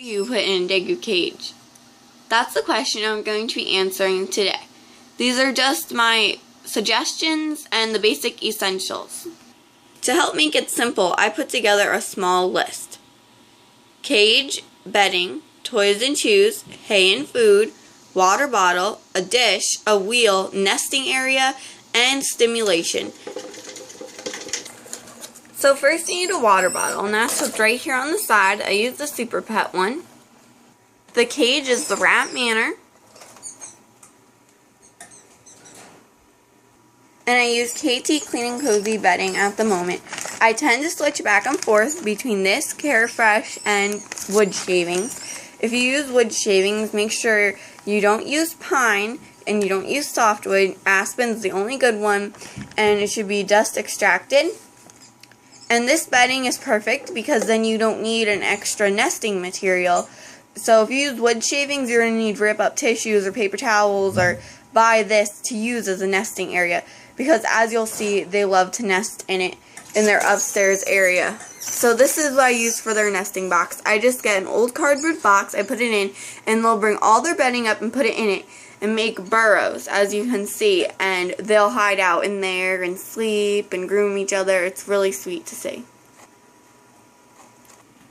You put in a Degu cage? That's the question I'm going to be answering today. These are just my suggestions and the basic essentials. To help make it simple, I put together a small list. Cage, bedding, toys and chews, hay and food, water bottle, a dish, a wheel, nesting area, and stimulation. So first you need a water bottle, and that's what's right here on the side. I use the Super Pet one. The cage is the Rat Manor. And I use KT Clean and Cozy bedding at the moment. I tend to switch back and forth between this, Carefresh, and wood shavings. If you use wood shavings, make sure you don't use pine and you don't use softwood. Aspen's the only good one, and it should be dust extracted. And this bedding is perfect because then you don't need an extra nesting material. So if you use wood shavings, you're going to need to rip up tissues or paper towels or buy this to use as a nesting area. Because as you'll see, they love to nest in it in their upstairs area. So this is what I use for their nesting box. I just get an old cardboard box, I put it in, and they'll bring all their bedding up and put it in it and make burrows, as you can see, and they'll hide out in there and sleep and groom each other. It's really sweet to see.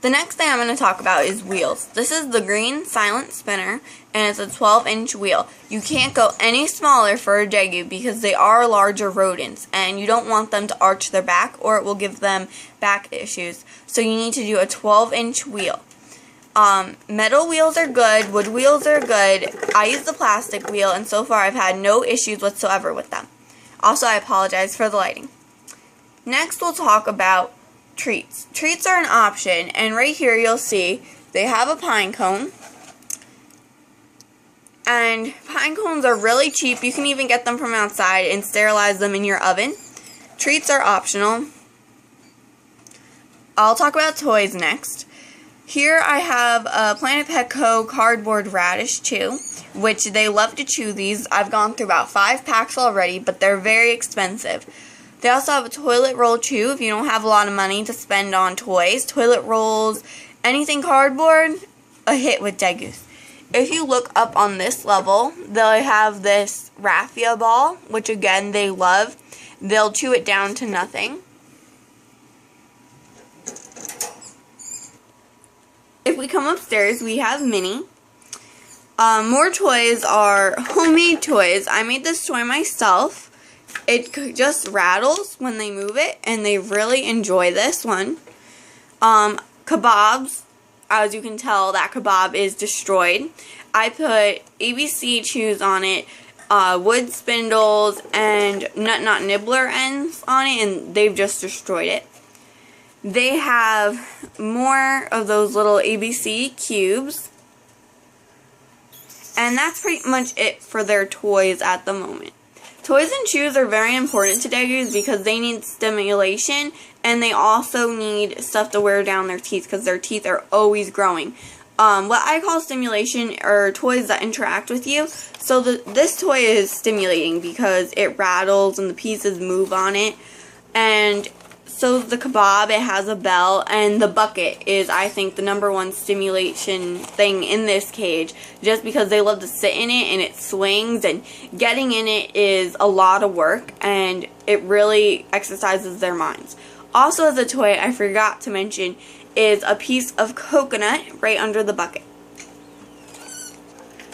The next thing I'm going to talk about is wheels. This is the green silent spinner, and it's a 12-inch wheel. You can't go any smaller for a Degu because they are larger rodents, and you don't want them to arch their back or it will give them back issues. So you need to do a 12-inch wheel. Metal wheels are good, wood wheels are good. I use the plastic wheel, and so far I've had no issues whatsoever with them. Also, I apologize for the lighting. Next, we'll talk about treats. Treats are an option, and right here you'll see they have a pine cone. And pine cones are really cheap. You can even get them from outside and sterilize them in your oven. Treats are optional. I'll talk about toys next. Here I have a Planet Petco cardboard radish chew, which they love to chew these. I've gone through about 5 packs already, but they're very expensive. They also have a toilet roll chew if you don't have a lot of money to spend on toys. Toilet rolls, anything cardboard, a hit with Degus. If you look up on this level, they'll have this raffia ball, which again they love. They'll chew it down to nothing. If we come upstairs, we have Minnie. More toys are homemade toys. I made this toy myself. It just rattles when they move it, and they really enjoy this one. Kebabs, as you can tell, that kebab is destroyed. I put ABC chews on it, wood spindles, and nut nibbler ends on it, and they've just destroyed it. They have more of those little ABC cubes, and that's pretty much it for their toys at the moment. Toys and chews are very important to Degus because they need stimulation, and they also need stuff to wear down their teeth because their teeth are always growing. What I call stimulation are toys that interact with you. So this toy is stimulating because it rattles and the pieces move on it. And so the kebab, it has a bell, and the bucket is, I think, the #1 stimulation thing in this cage, just because they love to sit in it and it swings, and getting in it is a lot of work, and it really exercises their minds. Also, as a toy, I forgot to mention, is a piece of coconut right under the bucket.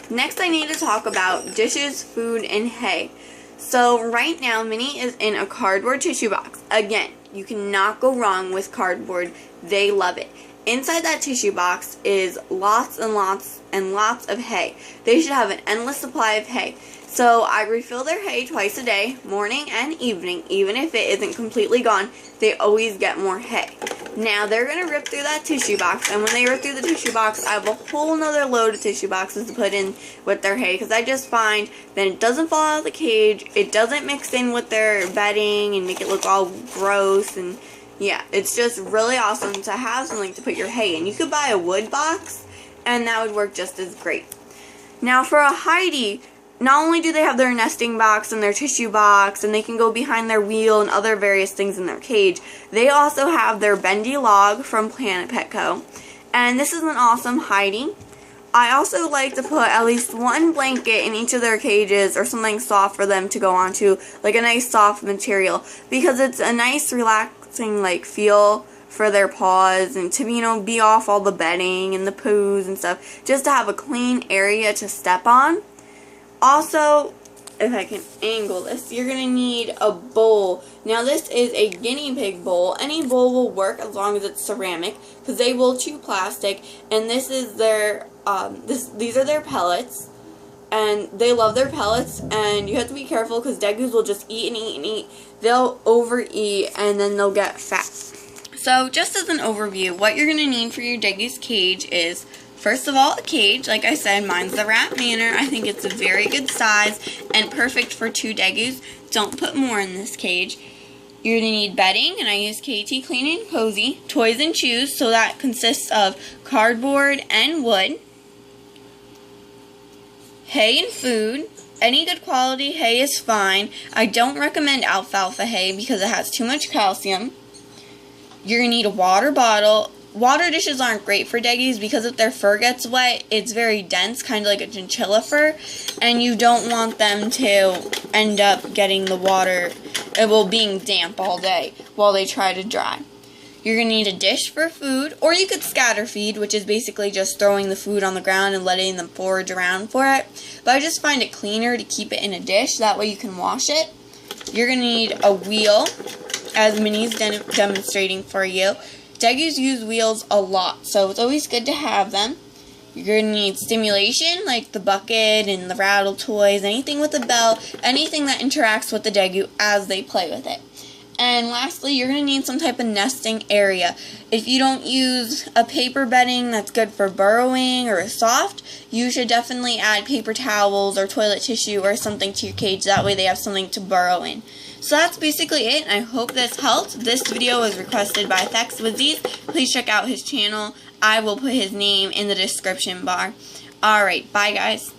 Next, I need to talk about dishes, food, and hay. So right now, Minnie is in a cardboard tissue box. Again, you cannot go wrong with cardboard. They love it. Inside that tissue box is lots and lots and lots of hay. They should have an endless supply of hay. So I refill their hay twice a day, morning and evening. Even if it isn't completely gone, they always get more hay. Now they're going to rip through that tissue box, and when they rip through the tissue box, I have a whole nother load of tissue boxes to put in with their hay, because I just find that it doesn't fall out of the cage, it doesn't mix in with their bedding and make it look all gross, and yeah, it's just really awesome to have something to put your hay in. You could buy a wood box, and that would work just as great. Now for a Heidi, not only do they have their nesting box and their tissue box, and they can go behind their wheel and other various things in their cage, they also have their bendy log from Planet Petco, And this is an awesome hiding. I also like to put at least one blanket in each of their cages or something soft for them to go onto, like a nice soft material, because it's a nice relaxing like feel for their paws and to, you know, be off all the bedding and the poos and stuff, just to have a clean area to step on. Also, if I can angle this, you're going to need a bowl. Now this is a guinea pig bowl. Any bowl will work as long as it's ceramic, because they will chew plastic, and this is their these are their pellets, and they love their pellets, and you have to be careful because Degus will just eat and eat and eat. They'll overeat and then they'll get fat. So just as an overview, what you're going to need for your Degus cage is, first of all, a cage. Like I said, mine's the Rat Manor. I think it's a very good size and perfect for 2 Degus. Don't put more in this cage. You're going to need bedding, and I use KT Clean and Cozy. Toys and shoes, so that consists of cardboard and wood. Hay and food. Any good quality hay is fine. I don't recommend alfalfa hay because it has too much calcium. You're going to need a water bottle. Water dishes aren't great for Degus because if their fur gets wet, it's very dense, kind of like a chinchilla fur, and you don't want them to end up getting the water, being damp all day while they try to dry. You're going to need a dish for food, or you could scatter feed, which is basically just throwing the food on the ground and letting them forage around for it. But I just find it cleaner to keep it in a dish, that way you can wash it. You're going to need a wheel, as Minnie's demonstrating for you. Degus use wheels a lot, so it's always good to have them. You're going to need stimulation, like the bucket and the rattle toys, anything with a bell, anything that interacts with the Degu as they play with it. And lastly, you're going to need some type of nesting area. If you don't use a paper bedding that's good for burrowing or a soft, you should definitely add paper towels or toilet tissue or something to your cage. That way they have something to burrow in. So that's basically it. I hope this helped. This video was requested by ThexWizzyz. Please check out his channel. I will put his name in the description bar. Alright, bye guys.